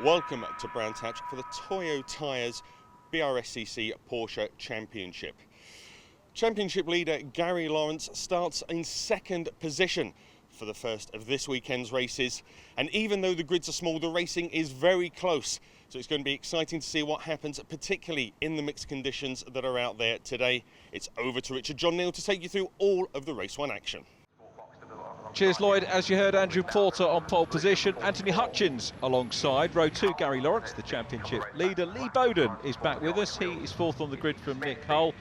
Welcome to Brands Hatch for the Toyo Tyres BRSCC Porsche Championship. Championship leader Gary Lawrence starts in second position for the first of this weekend's races, and even though the grids are small, the racing is very close, so it's going to be exciting to see what happens, particularly in the mixed conditions that are out there today. It's over to Richard John Neal to take you through all of the race one action. Cheers, Lloyd. As you heard, Andrew Porter on pole position, Anthony Hutchins alongside. Row 2, Gary Lawrence, the championship leader. Lee Bowden is back with us. He is fourth on the grid from Nick Hull.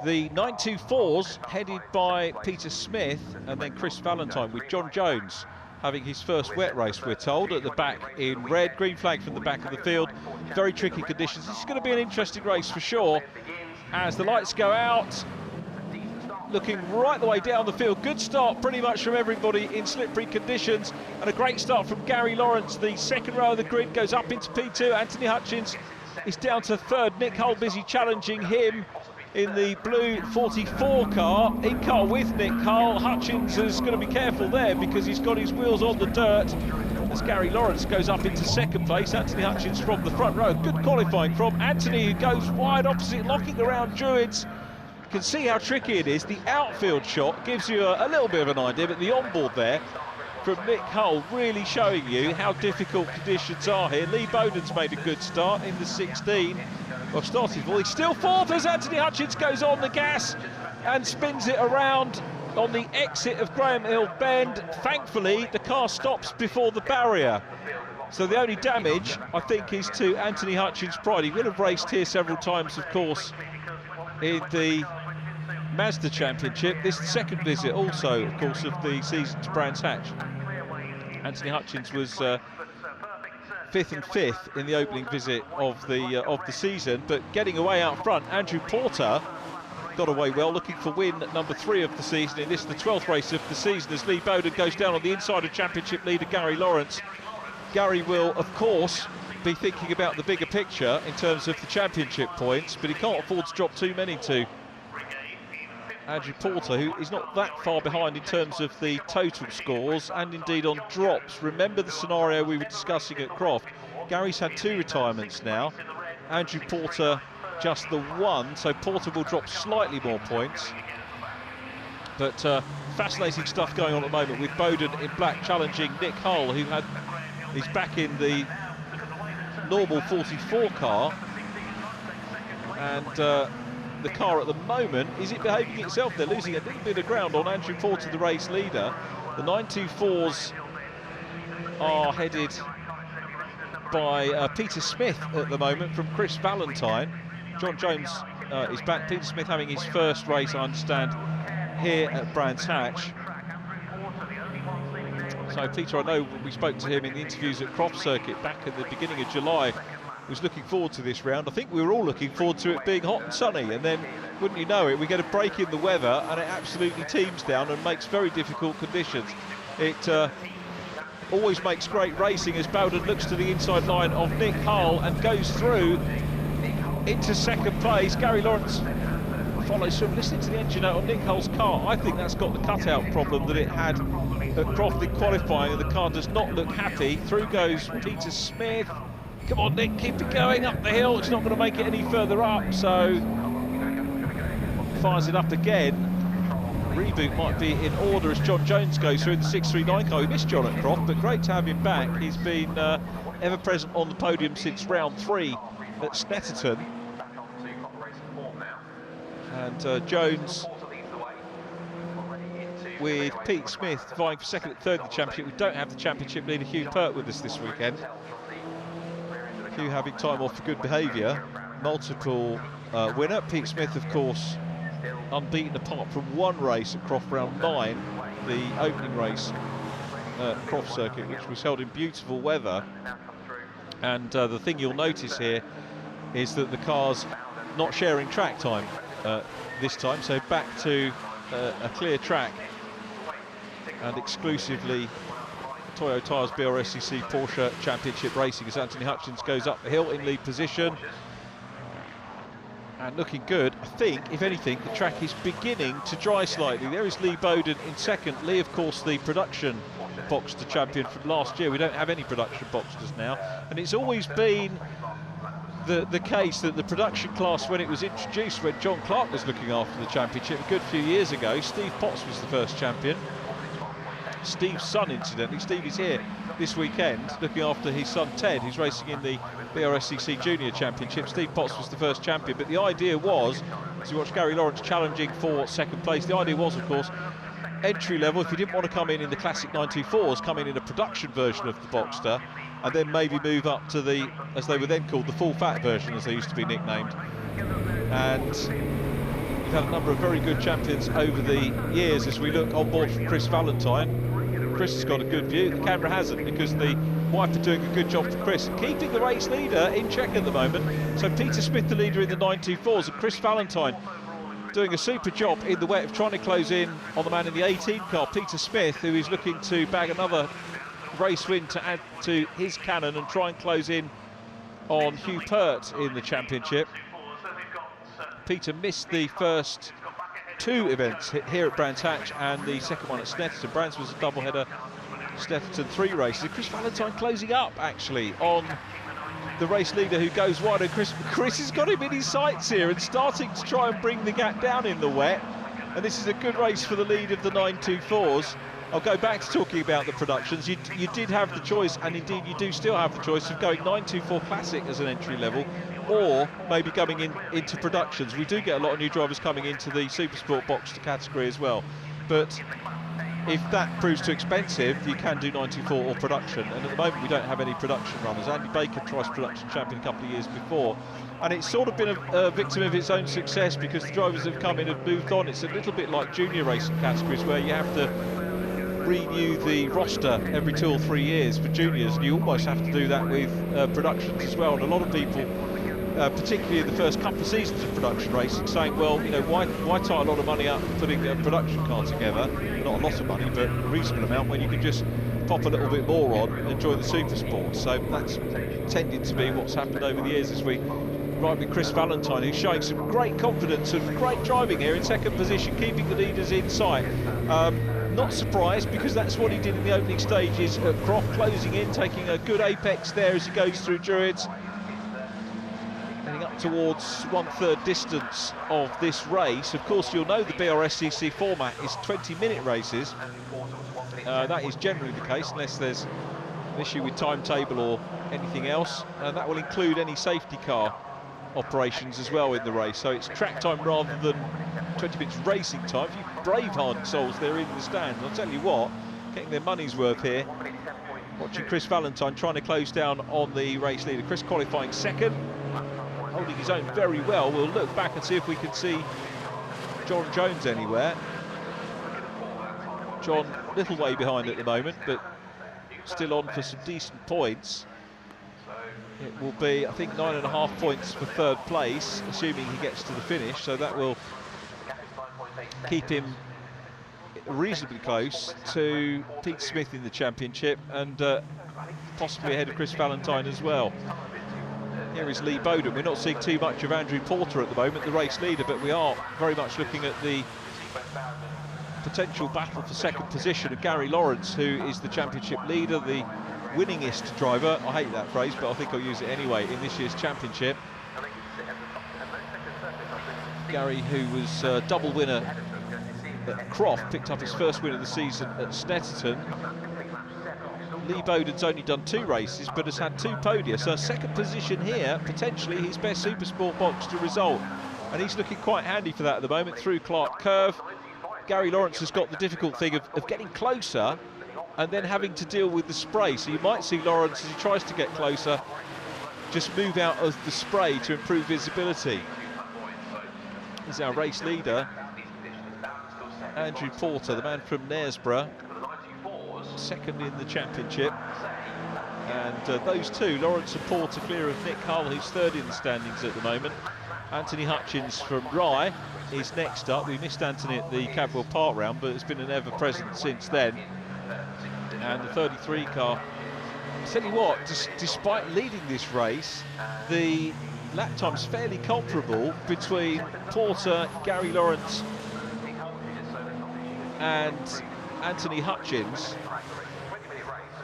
The 924s headed by Peter Smith and then Chris Valentine, with John Jones having his first wet race, we're told, at the back in red. Green flag from the back of the field. Very tricky conditions. This is going to be an interesting race for sure. As the lights go out, looking right the way down the field. Good start pretty much from everybody in slippery conditions, and a great start from Gary Lawrence. The second row of the grid goes up into P2. Anthony Hutchins is down to third. Nick Hull busy challenging him in the blue 44 car. In car with Nick Hull. Hutchins is going to be careful there because he's got his wheels on the dirt as Gary Lawrence goes up into second place. Anthony Hutchins from the front row. Good qualifying from Anthony, who goes wide opposite, locking around Druids. You can see how tricky it is. The outfield shot gives you a little bit of an idea, but the onboard there from Nick Hull really showing you how difficult conditions are here. Lee Bowden's made a good start in the 16. Well, started well. He's still fourth as Anthony Hutchins goes on the gas and spins it around on the exit of Graham Hill Bend. Thankfully, the car stops before the barrier. So the only damage, I think, is to Anthony Hutchins' pride. He will have raced here several times, of course, in the Mazda Championship. This is the second visit also, of course, of the season to Brands Hatch. Anthony Hutchins was fifth and fifth in the opening visit of the season, but getting away out front, Andrew Porter got away well, looking for win number 3 of the season, and this is the 12th race of the season as Lee Bowden goes down on the inside of championship leader Gary Lawrence. Gary will, of course, be thinking about the bigger picture in terms of the championship points, but he can't afford to drop too many to Andrew Porter, who is not that far behind in terms of the total scores and indeed on drops. Remember the scenario we were discussing at Croft. Gary's had 2 retirements now, Andrew Porter just the 1, so Porter will drop slightly more points. But fascinating stuff going on at the moment with Bowden in black challenging Nick Hull, who he's back in the normal 44 car, and the car at the moment, is it behaving itself? They're losing a little bit of ground on Andrew Porter, the race leader. The 924s are headed by Peter Smith at the moment from Chris Valentine. John Jones is back. Peter Smith having his first race, I understand, here at Brands Hatch. So Peter, I know we spoke to him in the interviews at Croft Circuit back at the beginning of July, was looking forward to this round. I think we were all looking forward to it being hot and sunny, and then, wouldn't you know it, we get a break in the weather and it absolutely teams down and makes very difficult conditions. It always makes great racing as Bowden looks to the inside line of Nick Hull and goes through into second place. Gary Lawrence follows through. Listening to the engine out on Nick Hull's car, I think that's got the cutout problem that it had at Croft in qualifying, and the car does not look happy. Through goes Peter Smith. Come on, Nick, keep it going up the hill. It's not going to make it any further up, so fires it up again. Reboot might be in order as John Jones goes through in the 639 car. We missed John at Croft, but great to have him back. He's been ever present on the podium since round 3 at Snetterton. And Jones with Pete Smith vying for second and third in the championship. We don't have the championship leader Hugh Pert with us this weekend. Hugh having time off for good behaviour. Multiple winner. Pete Smith, of course, unbeaten apart from one race at Croft Round 9, the opening race at Croft Circuit, which was held in beautiful weather. And the thing you'll notice here is that the car's not sharing track time this time, so back to a clear track and exclusively Toyo Tyres BRSCC Porsche Championship Racing as Anthony Hutchins goes up the hill in lead position. And looking good. I think, if anything, the track is beginning to dry slightly. There is Lee Bowden in second. Lee, of course, the production Boxster champion from last year. We don't have any production Boxsters now. And it's always been the case that the production class, when it was introduced, when John Clark was looking after the championship a good few years ago, Steve Potts was the first champion. Steve's son, incidentally, Steve is here this weekend looking after his son Ted, who's racing in the BRSCC Junior Championship. Steve Potts was the first champion, but the idea was, as you watch Gary Lawrence challenging for second place, the idea was, of course, entry level. If you didn't want to come in the classic 924s, come in a production version of the Boxster, and then maybe move up to the, as they were then called, the full fat version, as they used to be nicknamed. And we've had a number of very good champions over the years. As we look on board from Chris Valentine, Chris has got a good view. The camera hasn't, because the wife are doing a good job for Chris, keeping the race leader in check at the moment. So Peter Smith, the leader in the 924s, and Chris Valentine doing a super job in the wet of trying to close in on the man in the 18 car, Peter Smith, who is looking to bag another race win to add to his cannon and try and close in on Hugh Pert in the championship. Peter missed the first two events here at Brands Hatch and the second one at Snetterton. Brands was a doubleheader, Snetterton 3 races. Chris Valentine closing up actually on the race leader, who goes wide, and Chris has got him in his sights here and starting to try and bring the gap down in the wet. And this is a good race for the lead of the 924s. I'll go back to talking about the productions. You did have the choice, and indeed you do still have the choice, of going 924 Classic as an entry level, or maybe coming into productions. We do get a lot of new drivers coming into the Supersport Boxster category as well. But if that proves too expensive, you can do 924 or production. And at the moment, we don't have any production runners. Andy Baker twice production champion a couple of years before. And it's sort of been a victim of its own success, because the drivers have come in and moved on. It's a little bit like junior racing categories, where you have to renew the roster every 2 or 3 years for juniors, and you almost have to do that with productions as well. And a lot of people, particularly in the first couple of seasons of production racing, saying, well, you know, why tie a lot of money up putting a production car together, not a lot of money, but a reasonable amount, when you can just pop a little bit more on and enjoy the Supersport. So that's tended to be what's happened over the years, as we ride with Chris Valentine, who's showing some great confidence and great driving here in second position, keeping the leaders in sight. Not surprised, because that's what he did in the opening stages at Croft, closing in, taking a good apex there as he goes through Druids, heading up towards 1/3 distance of this race. Of course, you'll know the BRSCC format is 20-minute races. That is generally the case, unless there's an issue with timetable or anything else, and that will include any safety car operations as well in the race. So it's track time rather than 20 minutes racing time. A few brave-hearted souls there in the stand. I'll tell you what, getting their money's worth here. Watching Chris Valentine trying to close down on the race leader. Chris qualifying second, holding his own very well. We'll look back and see if we can see John Jones anywhere. John, little way behind at the moment, but still on for some decent points. It will be, I think, 9.5 points for third place, assuming he gets to the finish. So that will keep him reasonably close to Pete Smith in the championship, and possibly ahead of Chris Valentine as well. Here is Lee Bowden. We're not seeing too much of Andrew Porter at the moment, the race leader, but we are very much looking at the potential battle for second position of Gary Lawrence, who is the championship leader, the winningest driver, I hate that phrase, but I think I'll use it anyway, in this year's championship. Gary, who was double winner at Croft, picked up his first win of the season at Snetterton. Lee Bowden's only done 2 races, but has had 2 podia, so second position here, potentially his best Supersport Boxster result. And he's looking quite handy for that at the moment, through Clark Curve. Gary Lawrence has got the difficult thing of getting closer and then having to deal with the spray. So you might see Lawrence, as he tries to get closer, just move out of the spray to improve visibility. is our race leader, Andrew Porter, the man from Knaresborough, second in the championship. And those two, Lawrence and Porter, clear of Nick Hull, who's third in the standings at the moment. Anthony Hutchins from Rye is next up. We missed Anthony at the Cadwell Park round, but it's been an ever-present since then. And the 33 car, I tell you what, despite leading this race, the lap time's fairly comparable between Porter, Gary Lawrence and Anthony Hutchins,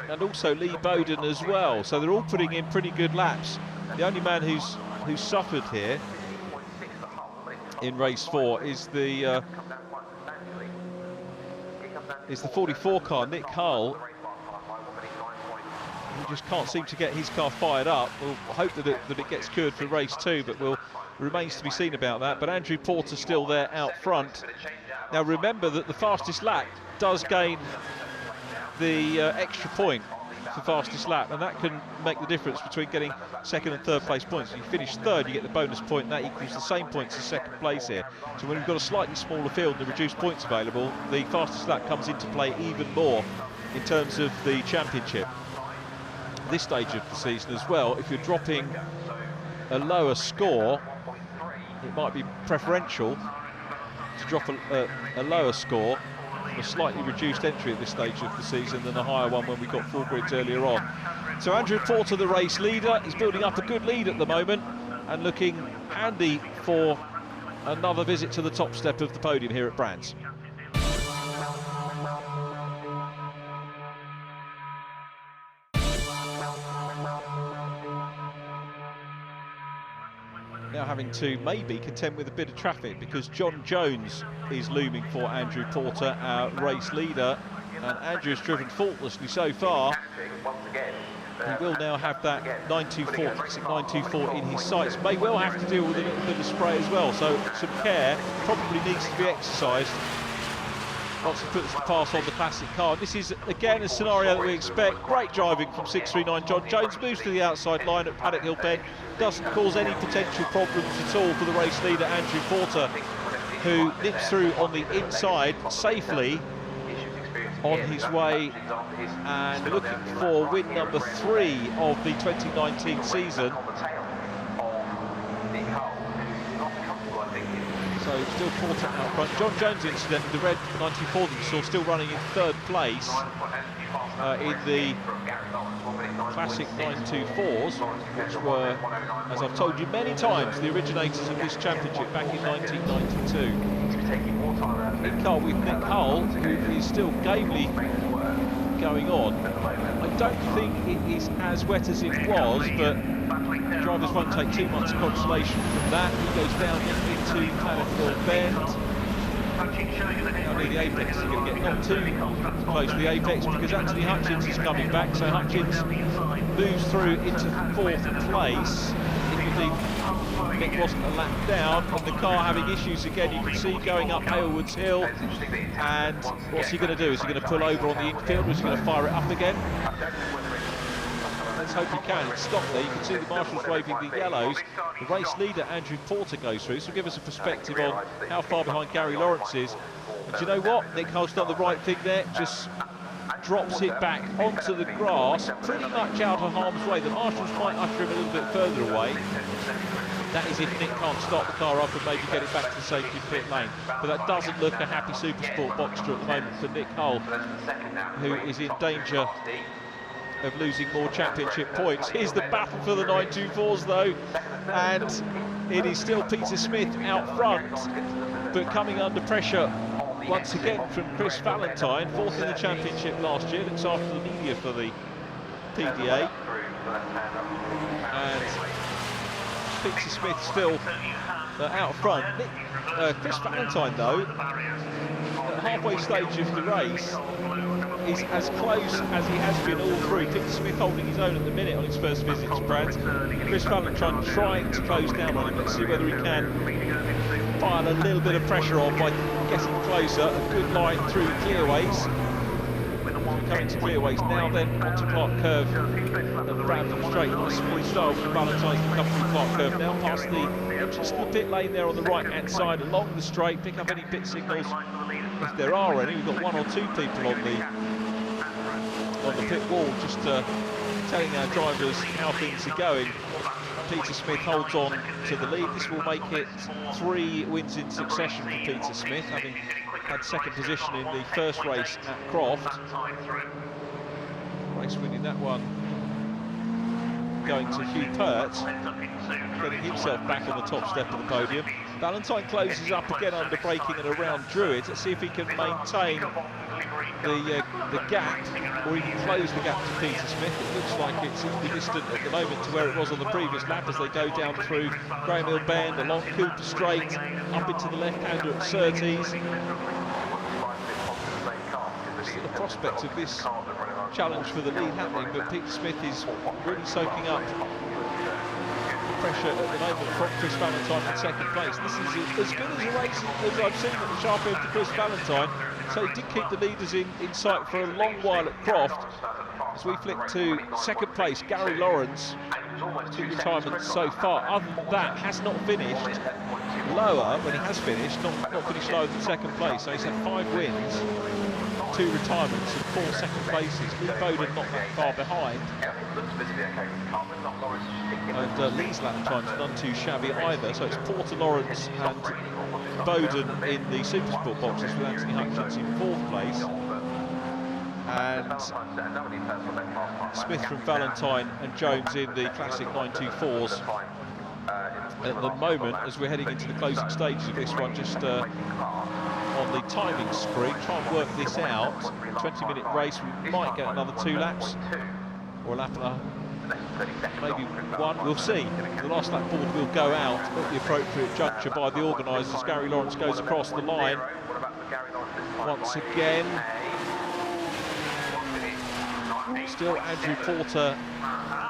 and also Lee Bowden as well. So they're all putting in pretty good laps. The only man who's suffered here in race 4 is the 44 car, Nick Hull. He just can't seem to get his car fired up. We'll hope that it gets cured for race 2, but remains to be seen about that. But Andrew Porter still there out front. Now remember that the fastest lap does gain the extra point for fastest lap, and that can make the difference between getting second and third place points. If you finish third, you get the bonus point, and that equals the same points as second place here. So when we've got a slightly smaller field and the reduced points available, the fastest lap comes into play even more in terms of the championship. At this stage of the season as well, if you're dropping a lower score, it might be preferential to drop a lower score, a slightly reduced entry at this stage of the season than a higher one when we got full grids earlier on. So Andrew Porter, the race leader, is building up a good lead at the moment and looking handy for another visit to the top step of the podium here at Brands. Now having to maybe contend with a bit of traffic, because John Jones is looming for Andrew Porter, our race leader, and Andrew has driven faultlessly so far. He will now have that 924 in his sights. May well have to deal with a little bit of spray as well, so some care probably needs to be exercised once he puts the pass on the classic car. This is again a scenario that we expect. Great driving from 639 John Jones, moves to the outside line at Paddock Hill Bend, doesn't cause any potential problems at all for the race leader Andrew Porter, who nips through on the inside safely on his way and looking for win number 3 of the 2019 season. So still Porter out front. John Jones, incidentally, the red 94 that you saw, still running in third place in the classic 924s, which were, as I've told you many times, the originators of this championship back in 1992. In car with Nick Hull, who is still gamely going on. I don't think it is as wet as it was, but drivers won't take too much consolation from that. He goes down into Paddock Hill Bend. Now near the apex, he's going to get not too close to the apex because Anthony Hutchins is coming back. So Hutchins moves through into 4th place. If you think Nick wasn't a lap down, and the car having issues again, you can see going up Halewoods Hill. And what's he going to do? Is he going to pull over on the infield, or is he going to fire it up again? Let's hope he can. It's stopped there. You can see the marshals waving the yellows. The race leader, Andrew Porter, goes through. This will give us a perspective on how far behind Gary Lawrence is. And do you know what? Nick Hull's done the right thing there. Just drops it back onto the grass, pretty much out of harm's way. The marshals might usher him a little bit further away. That is if Nick can't start the car up and maybe get it back to the safety pit lane. But that doesn't look a happy Supersport Boxster at the moment for Nick Hull, who is in danger of losing more championship points. Here's the battle for the 924s though, and it is still Peter Smith out front, but coming under pressure once again from Chris Valentine, 4th in the championship last year, looks after the media for the PDA. And Peter Smith still out front. Chris Valentine though, at halfway stage of the race, is as close as he has been all through. Peter Smith holding his own at the minute on his first visit to Brands. Chris Valentine trying to close down on him. Let's see whether he can file a little bit of pressure on by getting closer. A good line through clearways. coming to clearways. Now then onto Clark Curve at Bradford Straight. Nice smooth style from Valentine's to come through Clark Curve. Now past the entrance to the pit lane there on the right-hand side, along the straight. Pick up any pit signals if there are any. We've got one or two people on the pit wall just telling our drivers how things are going. Peter Smith holds on to the lead. This will make it 3 wins in succession for Peter Smith, having had second position in the first race at Croft. Race winning that one going to Hugh Pert, getting himself back on the top step of the podium. Valentine closes up again under braking and around Druid. Let's see if he can maintain the gap, or even close the gap to Peter Smith. It looks like it's equidistant at the moment to where it was on the previous lap as they go down through Graham Hill Bend, along Cooper Straight, up into the left-hander at Surtees. Still the prospect of this challenge for the lead happening, but Peter Smith is really soaking up pressure at the moment from Chris Valentine in second place. This is as good as a race as I've seen at the sharp end for Chris Valentine. So he did keep the leaders in sight for a long while at Croft. As we flick to second place, Gary Lawrence, 2 retirements so far. Other than that, has not finished lower when he has finished, not finished lower than second place. So he's had 5 wins, 2 retirements and 4 second places. Lee Bowden not that far behind. And Lee's lap time's none too shabby either. So it's Porter, Lawrence and Bowden in the Supersport boxes, with Anthony Hutchins in 4th place. And Smith from Valentine and Jones in the classic 924s at the moment, as we're heading into the closing stages of this one. Just on the timing screen, try and work this out. 20-minute race, we might get another 2 laps, or a lap and a maybe 1, we'll see. The last lap board will go out at the appropriate juncture by the organisers. Gary Lawrence goes across the line once again. Still Andrew Porter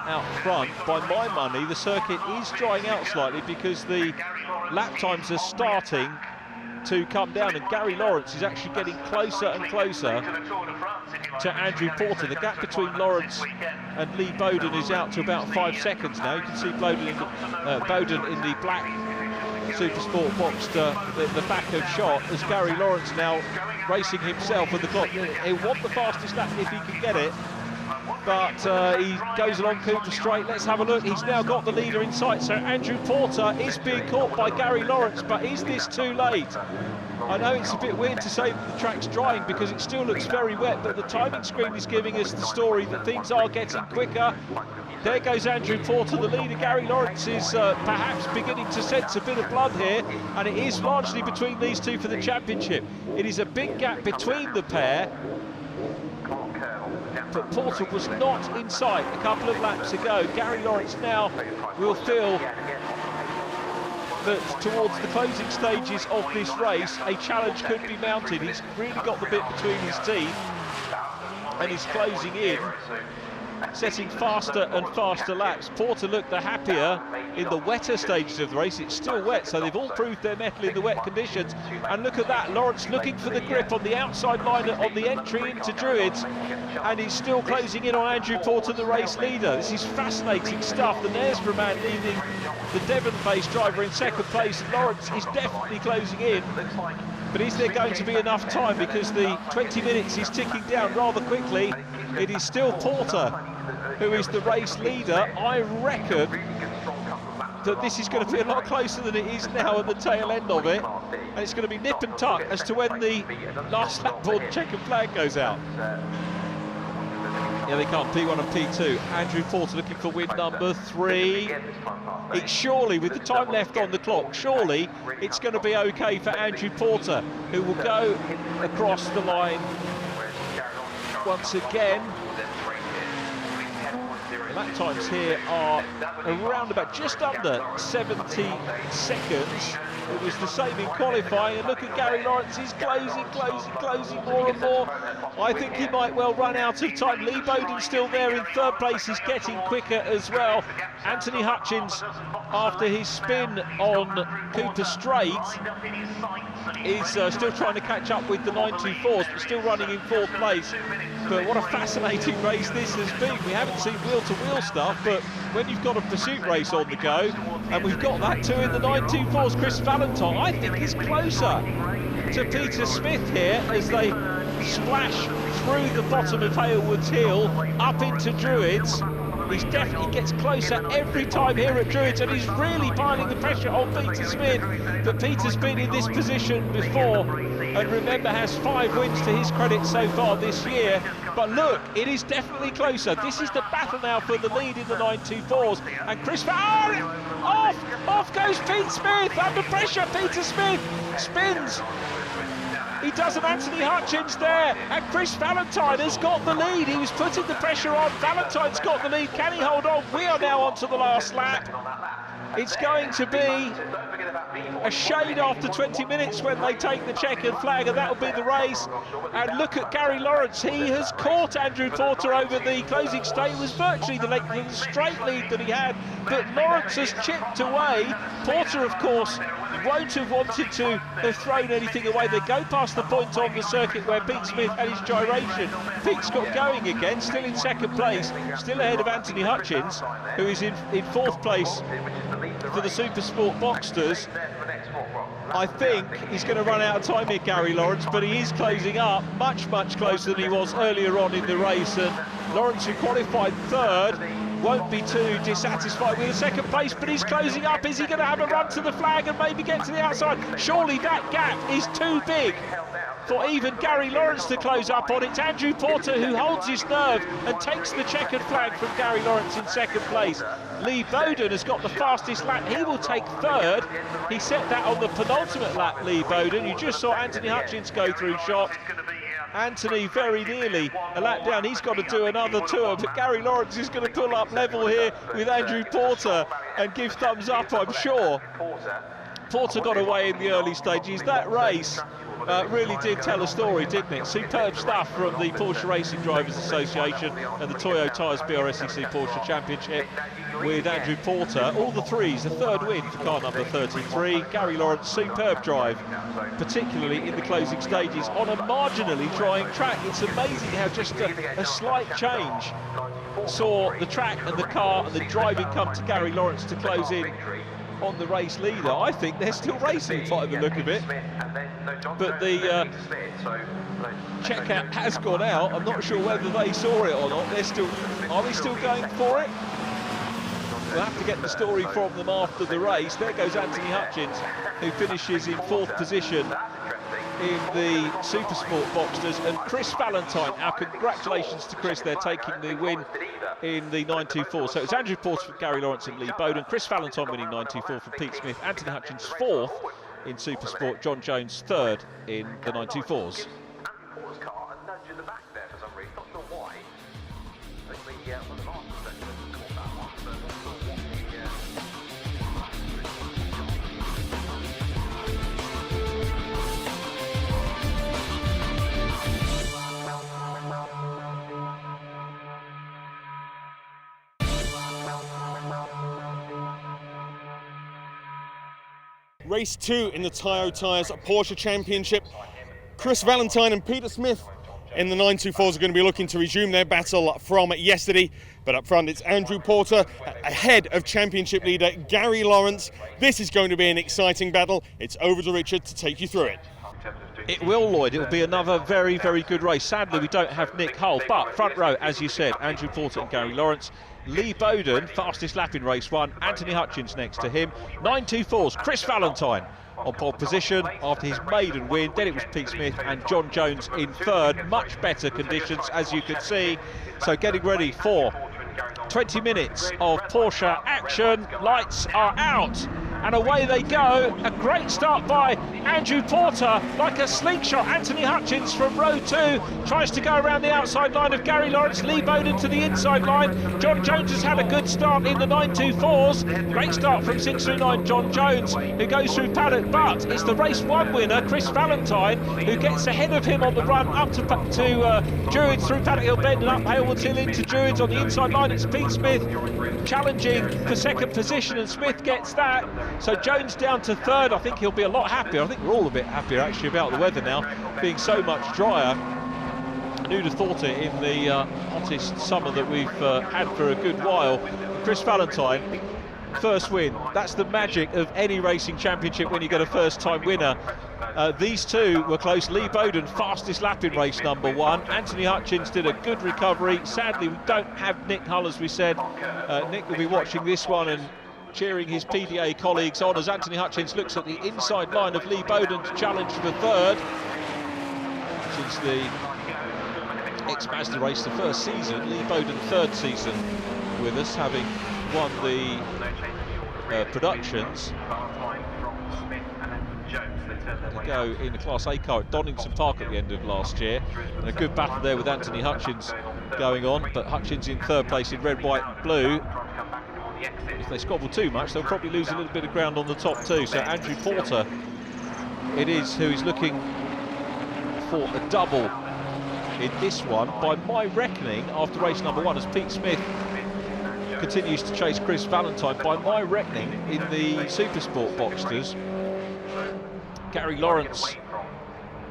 out front. By my money, the circuit is drying out slightly because the lap times are starting to come down, and Gary Lawrence is actually getting closer and closer to Andrew Porter. The gap between Lawrence and Lee Bowden is out to about 5 seconds now. You can see Bowden in the black Supersport box to the back of shot, as Gary Lawrence now racing himself with the clock. He'll want the fastest lap if he can get it, but he goes along Cooper Straight. Let's have a look. He's now got the leader in sight. So Andrew Porter is being caught by Gary Lawrence, but is this too late? I know it's a bit weird to say that the track's drying because it still looks very wet, but the timing screen is giving us the story that things are getting quicker. There goes Andrew Porter, the leader. Gary Lawrence is perhaps beginning to sense a bit of blood here, and it is largely between these two for the championship. It is a big gap between the pair, but Porter was not in sight a couple of laps ago. Gary Lawrence now will feel that towards the closing stages of this race, a challenge could be mounted. He's really got the bit between his teeth, and he's closing in, setting faster and faster laps. Porter looked the happier in the wetter stages of the race. It's still wet, so they've all proved their mettle in the wet conditions. And look at that, Lawrence looking for the grip on the outside line on the entry into Druids, and he's still closing in on Andrew Porter, the race leader. This is fascinating stuff. The Knaresborough man leading the Devon-based driver in second place. Lawrence is definitely closing in, but is there going to be enough time, because the 20 minutes is ticking down rather quickly? It is still Porter who is the race leader. I reckon that this is going to be a lot closer than it is now at the tail end of it, and it's going to be nip and tuck as to when the last lap board checkered flag goes out. Here they come, P1 and P2. Andrew Porter looking for win number 3. It's surely, with the time left on the clock, surely it's going to be okay for Andrew Porter, who will go across the line once again. The lap times here are around about just under 70 seconds. It was the same in qualifying, and look at Gary Lawrence, he's closing more and more. I think he might well run out of time. Lee Bowden's still there in third place, he's getting quicker as well. Anthony Hutchins, after his spin on Cooper Straight, is still trying to catch up with the 924s, but still running in fourth place. But what a fascinating race this has been. We haven't seen wheel-to-wheel stuff, but when you've got a pursuit race on the go, and we've got that too in the 924s, Chris Valentine, I think, is closer to Peter Smith here as they splash through the bottom of Halewoods Hill, up into Druids. He definitely gets closer every time here at Druids, and he's really piling the pressure on Peter Smith. But Peter's been in this position before, and remember, has 5 wins to his credit so far this year. But look, it is definitely closer. This is the battle now for the lead in the 924s, and Chris off goes Pete Smith, under pressure. Peter Smith spins. He does an Anthony Hutchins there, and Chris Valentine has got the lead. He was putting the pressure on. Valentine's got the lead. Can he hold on? We are now on to the last lap. It's going to be a shade after 20 minutes when they take the checkered flag, and that'll be the race. And look at Gary Lawrence. He has caught Andrew Porter over the closing stage. It was virtually the length of the straight lead that he had, but Lawrence has chipped away. Porter, of course, won't have wanted to have thrown anything away. They go past the point on the circuit where Pete Smith had his gyration. Pete's got going again, still in second place, still ahead of Anthony Hutchins, who is in fourth place for the Supersport Boxsters. I think he's going to run out of time here, Gary Lawrence, but he is closing up much closer than he was earlier on in the race. And Lawrence, who qualified third, won't be too dissatisfied with the second place, but he's closing up. Is he going to have a run to the flag and maybe get to the outside? Surely that gap is too big for even Gary Lawrence to close up on. It's Andrew Porter who holds his nerve and takes the checkered flag from Gary Lawrence in second place. Lee Bowden has got the fastest lap. He will take third. He set that on the penultimate lap, Lee Bowden. You just saw Anthony Hutchins go through shot. Anthony very nearly a lap down. He's got to do another tour, but Gary Lawrence is going to pull up level here with Andrew Porter and give thumbs up, I'm sure. Porter got away in the early stages. That race really did tell a story, didn't it? Superb stuff from the Porsche Racing Drivers Association and the Toyo Tyres BRSCC Porsche Championship with Andrew Porter. All the threes, the third win for car number 33. Gary Lawrence, superb drive, particularly in the closing stages on a marginally drying track. It's amazing how just a slight change saw the track and the car and the driving come to Gary Lawrence to close in on the race leader. I think they're still racing by the look of it, but the checkout has gone out. I'm not sure whether they saw it or not. Are they still going for it? We'll have to get the story from them after the race. There goes Anthony Hutchins, who finishes in fourth position in the Supersport Boxsters, and Chris Valentine. Our congratulations to Chris, they're taking the win in the 924. So it's Andrew Porter for Gary Lawrence and Lee Bowden, Chris Valentine winning 924 for Pete Smith, Anthony Hutchins fourth in Supersport, John Jones third in the 924s. Race 2 in the Toyo Tyres Porsche Championship. Chris Valentine and Peter Smith in the 924s are going to be looking to resume their battle from yesterday. But up front, it's Andrew Porter ahead of championship leader Gary Lawrence. This is going to be an exciting battle. It's over to Richard to take you through it. It will, Lloyd. It will be another very good race. Sadly, we don't have Nick Hull, but front row, as you said, Andrew Porter and Gary Lawrence. Lee Bowden, fastest lap in race 1. Anthony Hutchins next to him. 924s, Chris Valentine on pole position after his maiden win. Then it was Pete Smith and John Jones in third. Much better conditions, as you can see. So getting ready for 20 minutes of Porsche action. Lights are out and away they go. A great start by Andrew Porter, like a slingshot. Anthony Hutchins from row 2 tries to go around the outside line of Gary Lawrence. Lee Bowden to the inside line. John Jones has had a good start in the 924s. Great start from 639 John Jones, who goes through paddock, but it's the race 1 winner, Chris Valentine, who gets ahead of him on the run up to Druids through Paddock Hill Bend and up Haywards Hill into Druids. On the inside line it's Pete Smith challenging for second position, and Smith gets that. So Jones down to third. I think he'll be a lot happier. I think we're all a bit happier actually about the weather now being so much drier. And who'd have thought it in the hottest summer that we've had for a good while. Chris Valentine, first win. That's the magic of any racing championship when you get a first time winner. These two were close. Lee Bowden, fastest lap in race number 1. Anthony Hutchins did a good recovery. Sadly, we don't have Nick Hull, as we said. Nick will be watching this one and cheering his PDA colleagues on as Anthony Hutchins looks at the inside line of Lee Bowden to challenge for third. Which is the ex-Mazda race, the first season. Lee Bowden, third season with us, having won the productions. They go in the Class A car at Donington Park at the end of last year, and a good battle there with Anthony Hutchins going on, but Hutchins in third place in red, white, blue. If they squabble too much, they'll probably lose a little bit of ground on the top too. So Andrew Porter it is who is looking for a double in this one. By my reckoning, after race number 1, as Pete Smith continues to chase Chris Valentine, by my reckoning in the Supersport Boxsters, Gary Lawrence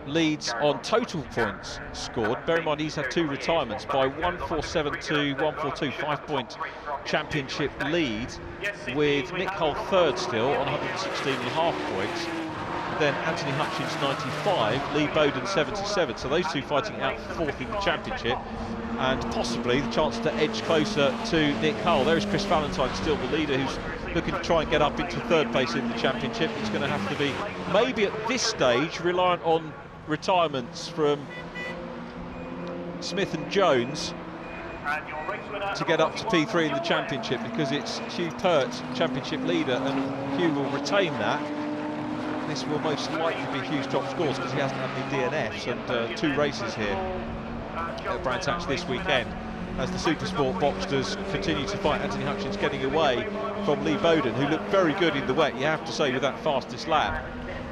leads on total points scored. Bear in mind he's had 2 retirements by 1,472, 142, 5-point championship lead, with Nick Hull third still on 116.5 points. Then Anthony Hutchins 95, Lee Bowden 77. So those two fighting out for 4th in the championship, and possibly the chance to edge closer to Nick Hull. There is Chris Valentine, still the leader, who's looking to try and get up into 3rd place in the championship. It's going to have to be, maybe at this stage, reliant on retirements from Smith and Jones to get up to P3 in the championship, because it's Hugh Pert, championship leader, and Hugh will retain that. This will most likely be Hugh's top scores because he hasn't had any DNFs, and 2 races here at Brands Hatch this weekend, as the Supersport Boxsters continue to fight. Anthony Hutchins getting away from Lee Bowden, who looked very good in the wet, you have to say, with that fastest lap.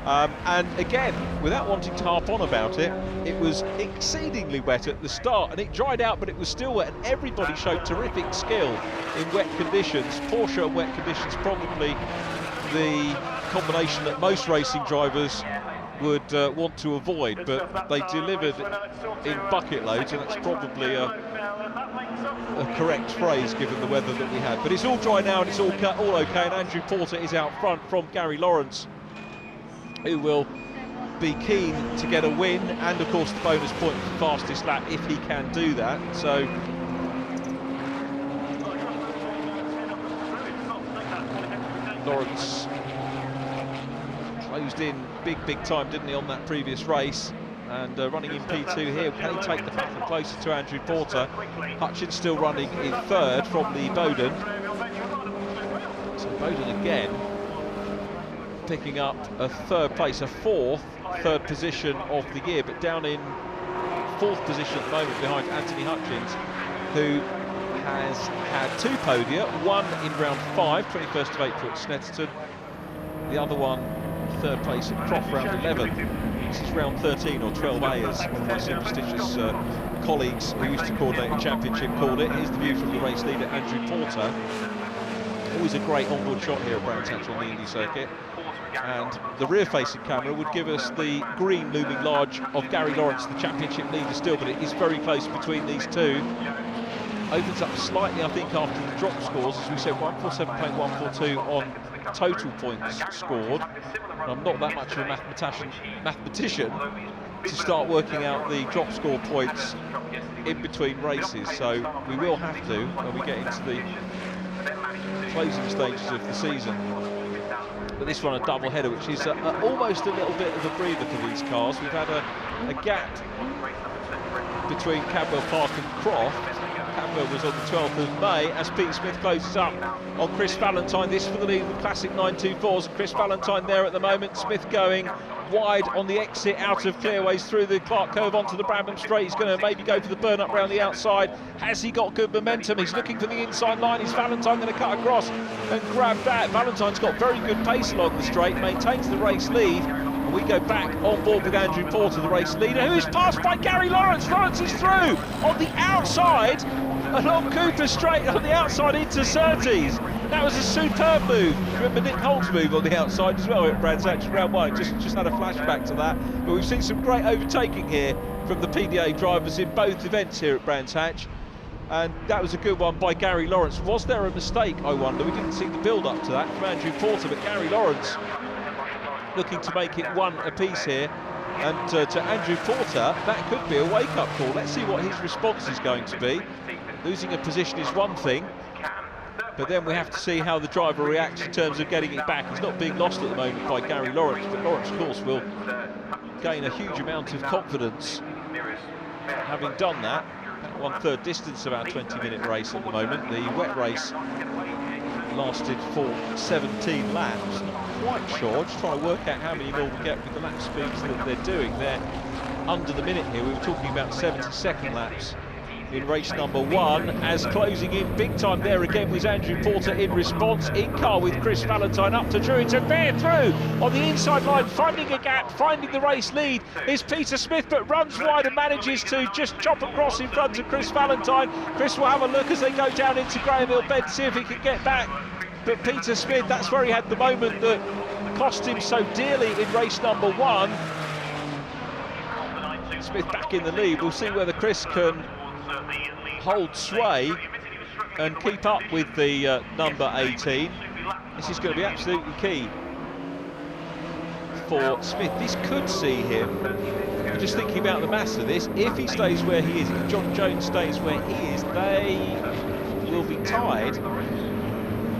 And again, without wanting to harp on about it, it was exceedingly wet at the start, and it dried out, but it was still wet, and everybody showed terrific skill in wet conditions. Porsche and wet conditions, probably the combination that most racing drivers would want to avoid, but they delivered in bucket loads, and that's probably a correct phrase given the weather that we had. But it's all dry now and it's all okay, and Andrew Porter is out front from Gary Lawrence, who will be keen to get a win, and of course the bonus point for fastest lap if he can do that. So Lawrence closed in big time, didn't he, on that previous race, and running in P2 here. Can he take the battle closer to Andrew Porter? Hutchins still running in 3rd from Lee Bowden. So Bowden again picking up a 3rd place, a 3rd position of the year, but down in 4th position at the moment behind Anthony Hutchins, who has had 2 podia, one in round 5, 21st of April at Snetterton, the other one 3rd place at Croft, round 11. This is round 13, or 12A, as my superstitious colleagues who used to coordinate the championship called it. Here's the view from the race leader, Andrew Porter. Always a great onboard shot here at Brands Hatch on the Indy circuit. And the rear-facing camera would give us the green looming large of Gary Lawrence, the championship leader still, but it is very close between these two. Opens up slightly, I think, after the drop scores. As we said, 147.142 on total points scored. And I'm not that much of a mathematician to start working out the drop score points in between races, so we will have to when we get into the closing stages of the season. But this one a double header, which is almost a little bit of a breather for these cars. We've had a gap between Cadwell Park and Croft, Camberwell was on the 12th of May as Pete Smith closes up on Chris Valentine. This for the lead of the Classic 924s. Chris Valentine there at the moment. Smith going wide on the exit out of Clearways through the Clark Curve onto the Brabham Straight. He's going to maybe go for the burn up round the outside. Has he got good momentum? He's looking for the inside line. Is Valentine going to cut across and grab that? Valentine's got very good pace along the straight, maintains the race lead. And we go back on board with Andrew Porter, the race leader, who is passed by Gary Lawrence. Lawrence is through on the outside along Cooper Straight, on the outside into Surtees. That was a superb move. Remember Nick Holt's move on the outside as well at Brands Hatch round one. Just had a flashback to that. But we've seen some great overtaking here from the PDA drivers in both events here at Brands Hatch. And that was a good one by Gary Lawrence. Was there a mistake, I wonder? We didn't see the build-up to that from Andrew Porter, but Gary Lawrence looking to make it one apiece here. And to Andrew Porter, that could be a wake-up call. Let's see what his response is going to be. Losing a position is one thing, but then we have to see how the driver reacts in terms of getting it back. It's not being lost at the moment by Gary Lawrence, but Lawrence, of course, will gain a huge amount of confidence having done that. 1/3 distance of our 20-minute race at the moment. The wet race lasted for 17 laps. Not quite sure, just trying to work out how many more we get with the lap speeds that they're doing. They're under the minute here. We were talking about 70-second laps in race number 1, as closing in big time there again was Andrew Porter in response. In car with Chris Valentine up to Druitt, and there through on the inside line, finding a gap, finding the race lead is Peter Smith, but runs wide and manages to just chop across in front of Chris Valentine. Chris will have a look as they go down into Graham Hill Bend, see if he can get back. But Peter Smith, that's where he had the moment that cost him so dearly in race number 1. Smith back in the lead. We'll see whether Chris can hold sway and keep up with the number 18. This is going to be absolutely key for Smith. This could see him, I'm just thinking about the mass of this, if he stays where he is, if John Jones stays where he is, they will be tied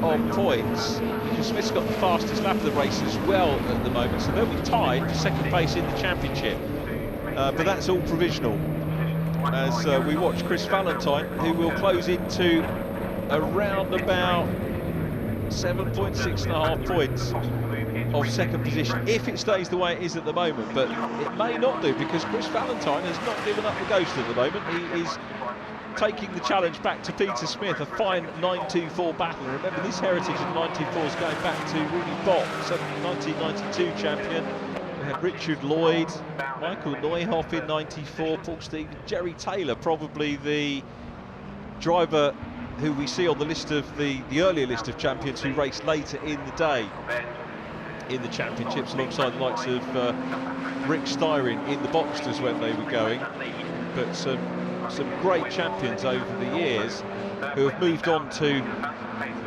on points. Smith's got the fastest lap of the race as well at the moment, so they'll be tied for second place in the championship. But that's all provisional, as we watch Chris Valentine, who will close into around about 7.6.5 points of second position, if it stays the way it is at the moment. But it may not do, because Chris Valentine has not given up the ghost at the moment. He is taking the challenge back to Peter Smith, a fine 924 battle. Remember, this heritage of 924s going back to Rooney Bott, 1992 champion. We had Richard Lloyd, Michael Neuhoff in 94, Paul Stevens, Jerry Taylor, probably the driver who we see on the list of the earlier list of champions who raced later in the day in the championships, alongside the likes of Rick Styring in the Boxsters when they were going. But some great champions over the years who have moved on to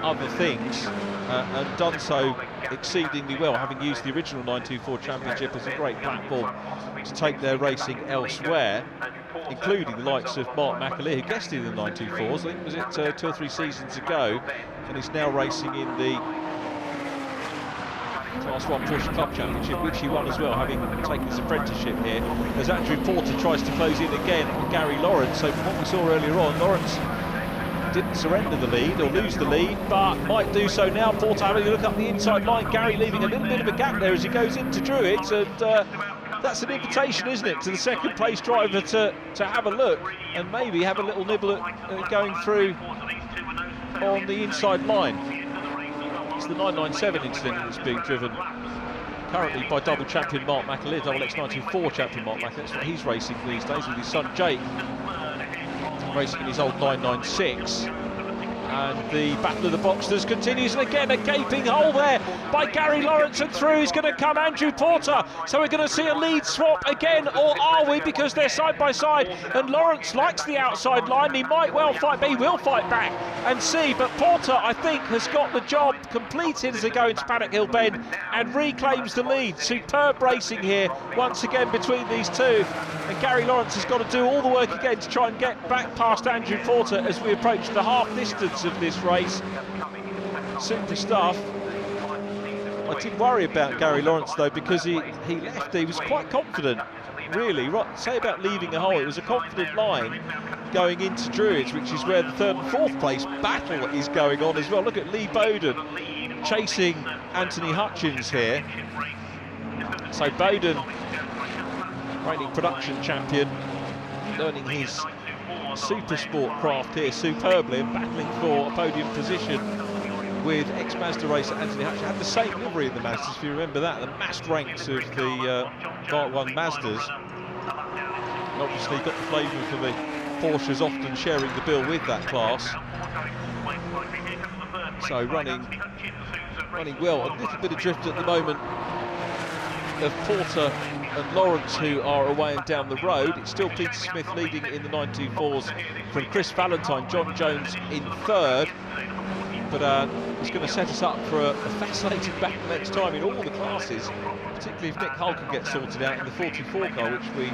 other things and done so exceedingly well, having used the original 924 championship as a great platform to take their racing elsewhere, including the likes of Mark McAleer, who guested in the 924s, I think was it 2 or 3 seasons ago, and is now racing in the Class 1 Porsche Club Championship, which he won as well, having taken his apprenticeship here, as Andrew Porter tries to close in again on Gary Lawrence. So from what we saw earlier on, Lawrence didn't surrender the lead or lose the lead, but might do so now. Porter having a look up the inside line, Gary leaving a little bit of a gap there as he goes into Druitt, and that's an invitation, isn't it, to the second place driver to have a look and maybe have a little nibble at going through on the inside line. It's the 997 incident that's being driven currently by double champion Mark McAleer, double X924 champion Mark McAleer. That's what he's racing these days, with his son Jake racing in his old 996. And the battle of the Boxsters continues, and again a gaping hole there by Gary Lawrence, and through is going to come Andrew Porter. So we're going to see a lead swap again, or are we, because they're side by side, and Lawrence likes the outside line. He might well fight, but he will fight back and see. But Porter, I think, has got the job completed as they go into Paddock Hill Bend and reclaims the lead. Superb racing here once again between these two, and Gary Lawrence has got to do all the work again to try and get back past Andrew Porter as we approach the half distance of this race. Super stuff. I did worry about Gary Lawrence though, because he left, he was quite confident really. Right, say about leaving a hole, it was a confident line. going into Druids, which is where the third and fourth place battle is going on as well. Look at Lee Bowden chasing Anthony Hutchins here. So Bowden, reigning production champion, learning his super sport craft here superbly and battling for a podium position with ex-Mazda racer Anthony Hutchins. Had the same livery in the Mazdas, if you remember that, the massed ranks of the Part 1 Mazdas. And obviously got the flavour for the Porsches, often sharing the bill with that class. So running well. A little bit of drift at the moment of Porter and Lawrence, who are away and down the road. It's still Peter Smith leading in the 924s from Chris Valentine, John Jones in third. But it's going to set us up for a fascinating battle next time in all the classes, particularly if Nick Hull can get sorted out in the 44 car, which we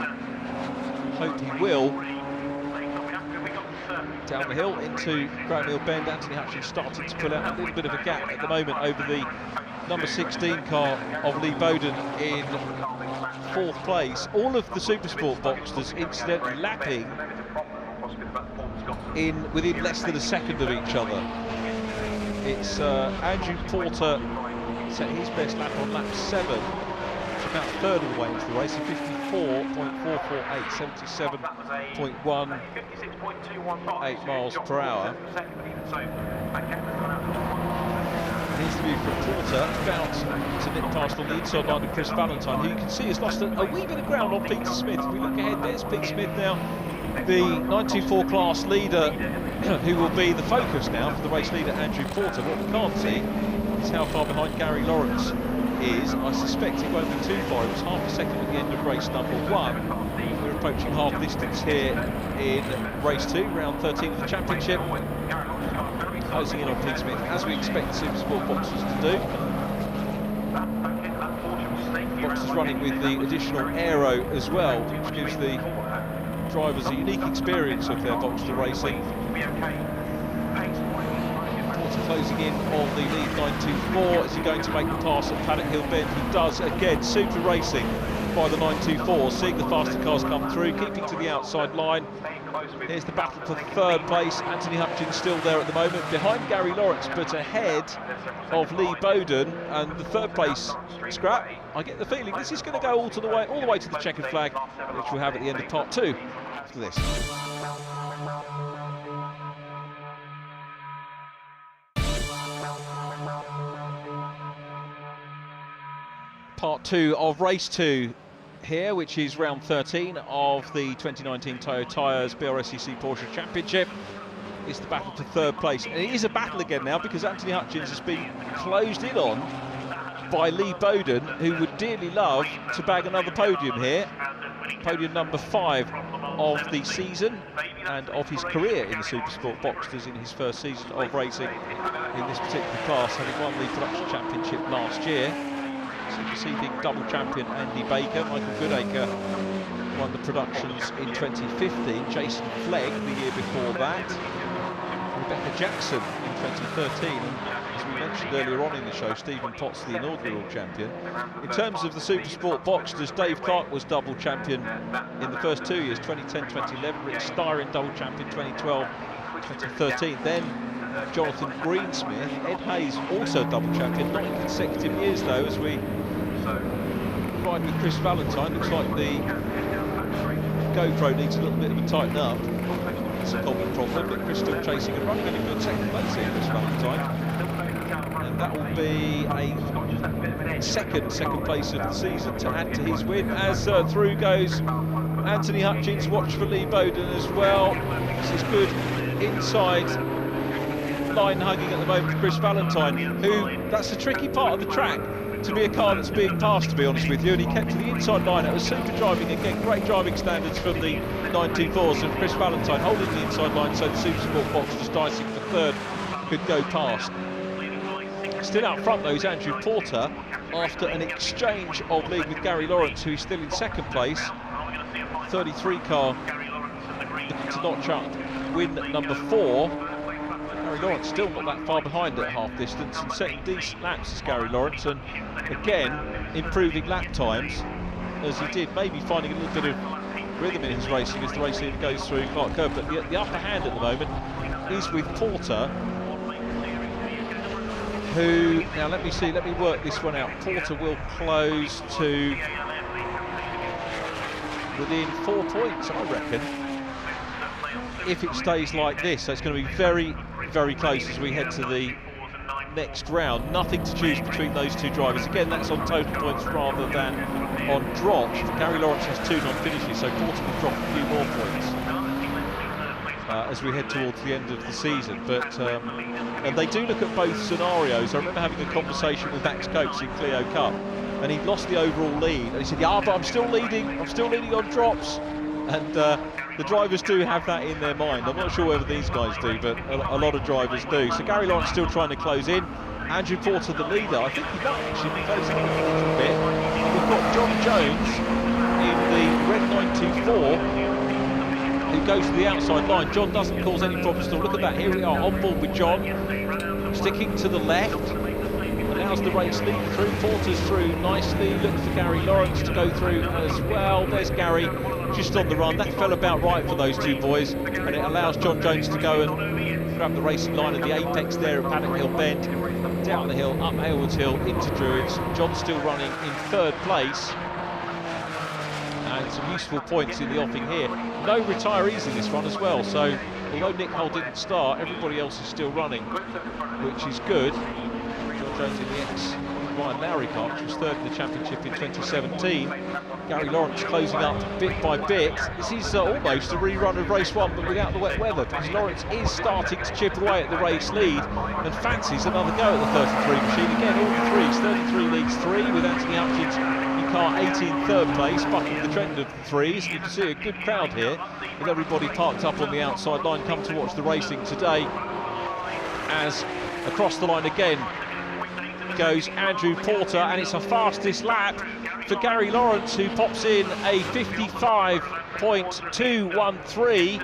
hope he will. Down the hill into Graham Hill Bend, Anthony Hutchins starting to pull out a little bit of a gap at the moment over the number 16 car of Lee Bowden in fourth place. All of the Supersport Boxsters incidentally lapping within less than a second of each other. It's Andrew Porter set his best lap on lap 7, about a third of the way into the race, 54.448, 77.18 miles per hour. Here's the view from Porter, about to nip past on the inside line of Chris Valentine, who you can see has lost a wee bit of ground on Peter Smith. If we look ahead, there's Peter Smith now, the 924 class leader, who will be the focus now for the race leader Andrew Porter. What we can't see is how far behind Gary Lawrence is. I suspect it won't be too far. It was half a second at the end of race number 1. We're approaching half distance here in race 2, round 13 of the championship. Closing in on Peter Smith, as we expect the Supersport Boxers to do. Boxers running with the additional aero as well, which gives the drivers a unique experience of their Boxster racing. Porter closing in on the lead 924. Is he going to make the pass at Paddock Hill Bend? He does again. Super racing by the 924, seeing the faster cars come through, keeping to the outside line. Here's the battle for third place. Anthony Hutchins still there at the moment, behind Gary Lawrence, but ahead of Lee Bowden. And the third place scrap, I get the feeling this is going to go all the way to the checkered flag, which we'll have at the end of part 2 after this. Part 2 of race 2 here, which is round 13 of the 2019 Toyo Tyres BRSCC Porsche Championship. It's the battle for third place, and it is a battle again now because Anthony Hutchins has been closed in on by Lee Bowden, who would dearly love to bag another podium here. Podium number 5 of the season and of his career in the Supersport Boxsters in his first season of racing in this particular class, having won the production championship last year. Superseding double champion Andy Baker. Michael Goodacre won the productions in 2015. Jason Flegg the year before that. Rebecca Jackson in 2013. And as we mentioned earlier on in the show, Stephen Potts the inaugural champion. In terms of the Supersport Boxsters, Dave Clark was double champion in the first 2 years, 2010, 2011. Rick Styron double champion 2012, 2013. Then Jonathan Greensmith. Ed Hayes also double champion, not in consecutive years though, as we ride with Chris Valentine. Looks like the GoPro needs a little bit of a tighten up. It's a common problem, but Chris still chasing and running, and in good second place here, Chris Valentine. And that will be a second place of the season to add to his win, as through goes Anthony Hutchins. Watch for Lee Bowden as well. This is good inside line hugging at the moment, Chris Valentine, who, that's the tricky part of the track, to be a car that's being passed, to be honest with you, and he kept to the inside line. It was super driving again, great driving standards from the 924s, and Chris Valentine holding the inside line so the Supersport Boxsters dicing for third could go past. Still out front though is Andrew Porter after an exchange of lead with Gary Lawrence, who's still in second place. 33 car looking to notch up win number 4. Gary Lawrence still not that far behind at half distance and setting decent laps as Gary Lawrence, and again improving lap times as he did, maybe finding a little bit of rhythm in his racing as the race leader goes through Clark Curve, but the upper hand at the moment is with Porter, who, now let me work this one out. Porter will close to within 4 points, I reckon, if it stays like this. So it's going to be very, very close as we head to the next round. Nothing to choose between those two drivers. Again, that's on total points rather than on drops. Gary Lawrence has 2 non-finishes, so Porter can drop a few more points as we head towards the end of the season. But and they do look at both scenarios. I remember having a conversation with Max Coates in Clio Cup, and he'd lost the overall lead, and he said, yeah, but I'm still leading on drops. And the drivers do have that in their mind. I'm not sure whether these guys do, but a lot of drivers do. So Gary Lawrence still trying to close in. Andrew Porter, the leader, I think he might actually be closing in a little bit. We've got John Jones in the red 924, who goes to the outside line. John doesn't cause any problems at all. Look at that, here we are on board with John, sticking to the left. Allows the race lead through. Porter's through nicely. Look for Gary Lawrence to go through as well. There's Gary just on the run. That fell about right for those two boys, and it allows John Jones to go and grab the racing line at the apex there at Paddock Hill Bend, down the hill, up Aylwards Hill, into Druids. John's still running in 3rd place, and some useful points in the offing here. No retirees in this one as well, so although Nick Hull didn't start, everybody else is still running, which is good. Jones in the ex-Ryan Lowry car, which was 3rd in the championship in 2017. Gary Lawrence closing up bit by bit. This is almost a rerun of race 1, but without the wet weather, because Lawrence is starting to chip away at the race lead and fancies another go at the 33 machine. Again, all the threes. 33 leagues 3 with Anthony Hutchins in car 18, 3rd place, bucking the trend of the threes. You can see a good crowd here, with everybody parked up on the outside line, come to watch the racing today. As across the line again goes Andrew Porter, and it's a fastest lap for Gary Lawrence, who pops in a 55.213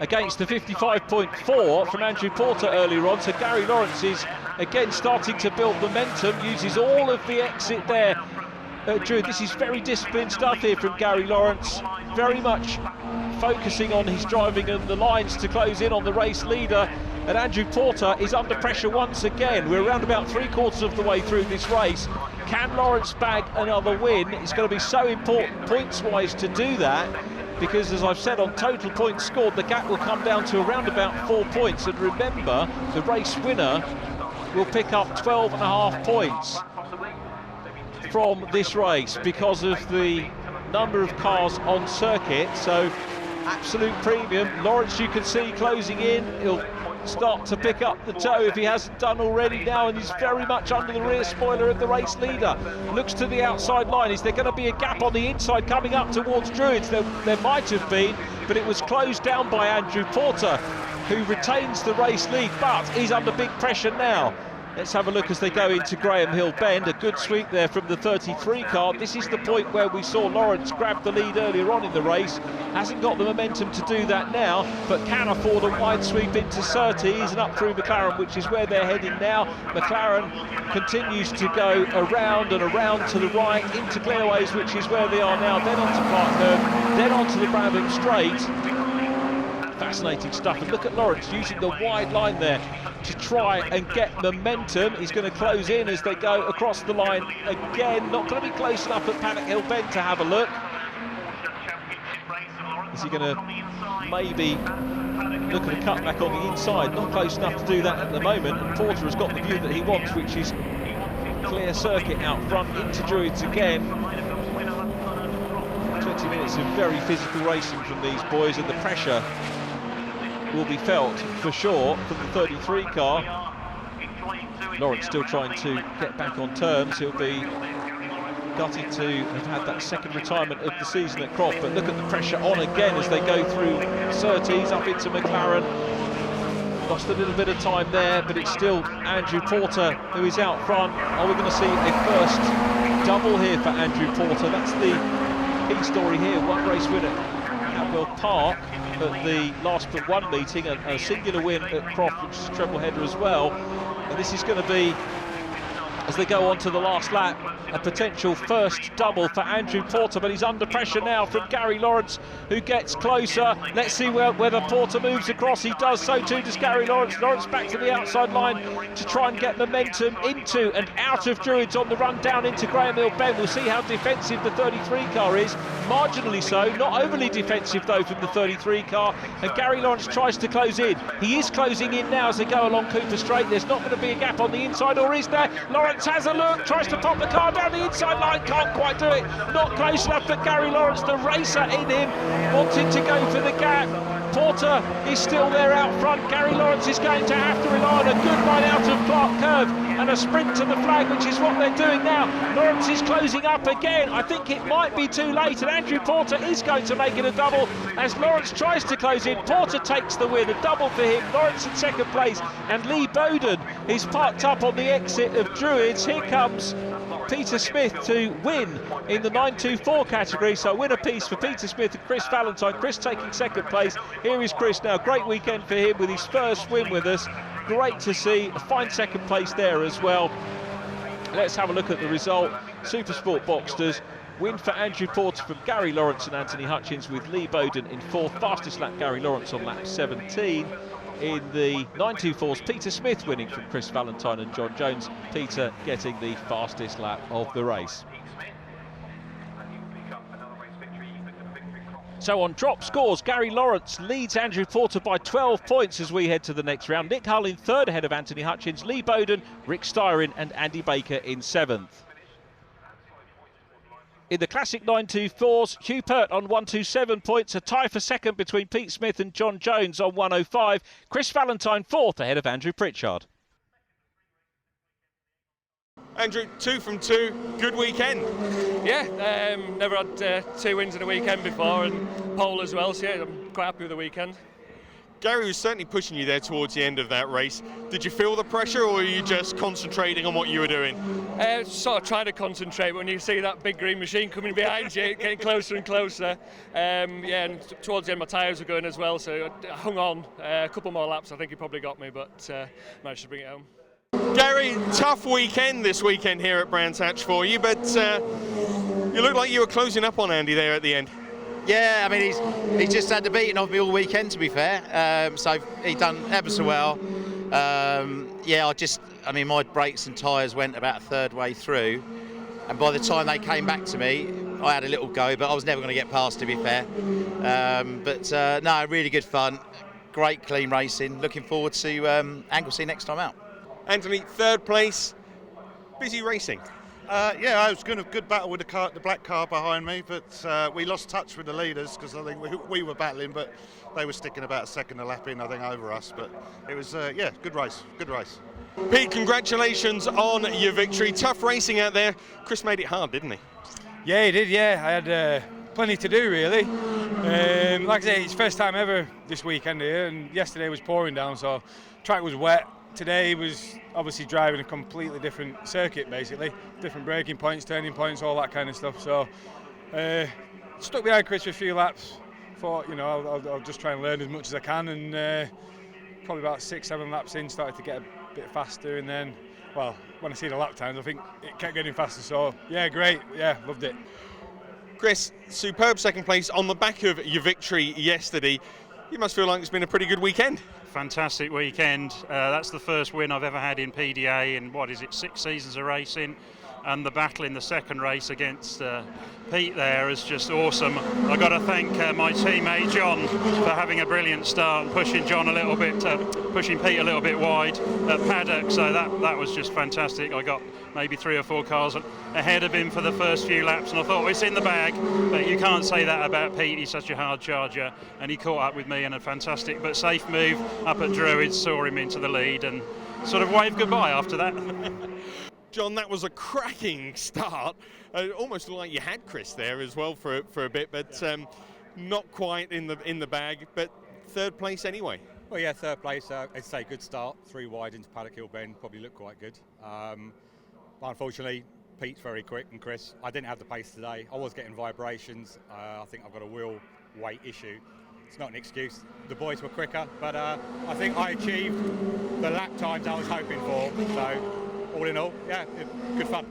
against the 55.4 from Andrew Porter earlier on. So Gary Lawrence is again starting to build momentum, uses all of the exit there. Drew, this is very disciplined stuff here from Gary Lawrence, very much focusing on his driving and the lines to close in on the race leader. And Andrew Porter is under pressure once again. We're around about 3/4 of the way through this race. Can Lawrence bag another win? It's going to be so important points-wise to do that, because as I've said, on total points scored, the gap will come down to around about 4 points. And remember, the race winner will pick up 12.5 points from this race because of the number of cars on circuit. So absolute premium. Lawrence, you can see closing in. He'll start to pick up the toe if he hasn't done already now, and he's very much under the rear spoiler of the race leader. Looks to the outside line. Is there going to be a gap on the inside coming up towards Druids? There might have been, but it was closed down by Andrew Porter, who retains the race lead, but he's under big pressure now. Let's have a look as they go into Graham Hill Bend. A good sweep there from the 33 car. This is the point where we saw Lawrence grab the lead earlier on in the race. Hasn't got the momentum to do that now, but can afford a wide sweep into Surtees and up through McLaren, which is where they're heading now. McLaren continues to go around and around to the right into Clearways, which is where they are now. Then onto Clark Curve, then onto the Brabham Straight. Fascinating stuff. And look at Lawrence using the wide line there to try and get momentum. He's going to close in as they go across the line again. Not going to be close enough at Paddock Hill Bend to have a look. Is he going to maybe look at a cutback on the inside? Not close enough to do that at the moment. And Porter has got the view that he wants, which is clear circuit out front into Druids again. 20 minutes of very physical racing from these boys, and the pressure will be felt for sure from the 33 car. Lawrence still trying to get back on terms. He'll be gutted to have had that second retirement of the season at Croft, but look at the pressure on again as they go through Surtees up into McLaren. Lost a little bit of time there, but it's still Andrew Porter who is out front. Are we going to see a first double here for Andrew Porter? That's the key story here. One race win at Cadwell Park at the last but one meeting, a singular win at Croft, which is a treble header as well. And this is going to be as they go on to the last lap. A potential first double for Andrew Porter, but he's under pressure now from Gary Lawrence, who gets closer. Let's see whether Porter moves across. He does, so too does Gary Lawrence. Lawrence back to the outside line to try and get momentum into and out of Druids on the run down into Graham Hill Bend. We'll see how defensive the 33 car is. Marginally so, not overly defensive though from the 33 car. And Gary Lawrence tries to close in. He is closing in now as they go along Cooper Straight. There's not going to be a gap on the inside, or is there? Lawrence has a look, tries to pop the car down the inside line, can't quite do it. Not close enough, but Gary Lawrence, the racer in him, wanted to go for the gap. Porter is still there out front. Gary Lawrence is going to have to rely on a good line out of Clark Curve and a sprint to the flag, which is what they're doing now. Lawrence is closing up again. I think it might be too late, and Andrew Porter is going to make it a double as Lawrence tries to close in. Porter takes the win, a double for him. Lawrence in second place, and Lee Bowden is parked up on the exit of Druids. Here comes Peter Smith to win in the 924 category, so win apiece for Peter Smith and Chris Valentine. Chris taking second place. Here is Chris now. Great weekend for him with his first win with us. Great to see a fine second place there as well. Let's have a look at the result. Supersport Boxsters. Win for Andrew Porter from Gary Lawrence and Anthony Hutchins, with Lee Bowden in fourth. Fastest lap Gary Lawrence on lap 17. In the 924s, Peter Smith winning from Chris Valentine and John Jones. Peter getting the fastest lap of the race. So on drop scores, Gary Lawrence leads Andrew Porter by 12 points as we head to the next round. Nick Hull in third ahead of Anthony Hutchins, Lee Bowden, Rick Styron and Andy Baker in seventh. In the Classic 924s, Hugh Pert on 127 points, a tie for second between Pete Smith and John Jones on 105. Chris Valentine fourth ahead of Andrew Pritchard. Andrew, 2 from 2, good weekend. Yeah, never had 2 wins in a weekend before, and pole as well, so yeah, I'm quite happy with the weekend. Gary was certainly pushing you there towards the end of that race. Did you feel the pressure, or were you just concentrating on what you were doing? Sort of trying to concentrate, but when you see that big green machine coming behind you, getting closer and closer. Yeah, and towards the end my tyres were going as well, so I hung on a couple more laps. I think he probably got me, but managed to bring it home. Gary, tough weekend this weekend here at Brands Hatch for you, but you look like you were closing up on Andy there at the end. Yeah, I mean, he's just had the beating of me all weekend, to be fair. So he done ever so well. Yeah, I mean, my brakes and tyres went about a third way through, and by the time they came back to me, I had a little go, but I was never going to get past, to be fair. No, really good fun. Great clean racing. Looking forward to Anglesey next time out. Anthony, third place, busy racing. Yeah, I was going to good battle with the black car behind me, but we lost touch with the leaders because I think we were battling, but they were sticking about a second a lap in, I think, over us. But it was, yeah, good race. Pete, congratulations on your victory. Tough racing out there. Chris made it hard, didn't he? Yeah, he did, yeah. I had plenty to do, really. Like I say, it's first time ever this weekend here, and yesterday was pouring down, so track was wet. Today was obviously driving a completely different circuit, basically. Different braking points, turning points, all that kind of stuff. So, stuck behind Chris for a few laps. Thought, you know, I'll just try and learn as much as I can. And probably about 6-7 laps in, started to get a bit faster. And then, well, when I see the lap times, I think it kept getting faster. So, yeah, great. Yeah, loved it. Chris, superb second place on the back of your victory yesterday. You must feel like it's been a pretty good weekend. Fantastic weekend. That's the first win I've ever had in PDA in, 6 seasons of racing, and the battle in the second race against Pete there is just awesome. I've got to thank my teammate John for having a brilliant start and pushing John a little bit, pushing Pete a little bit wide at paddock, so that was just fantastic. I got maybe 3 or 4 cars ahead of him for the first few laps, and I thought, well, it's in the bag, but you can't say that about Pete. He's such a hard charger, and he caught up with me in a fantastic but safe move up at Druids, saw him into the lead and sort of waved goodbye after that. John, that was a cracking start. Almost like you had Chris there as well for a bit, but not quite in the bag, but third place anyway. Well, yeah, third place. I'd say good start. 3 wide into Paddock Hill Bend, probably looked quite good. But unfortunately, Pete's very quick, and Chris, I didn't have the pace today. I was getting vibrations. I think I've got a wheel weight issue. It's not an excuse. The boys were quicker, but I think I achieved the lap times I was hoping for. So all in all, yeah, good fun.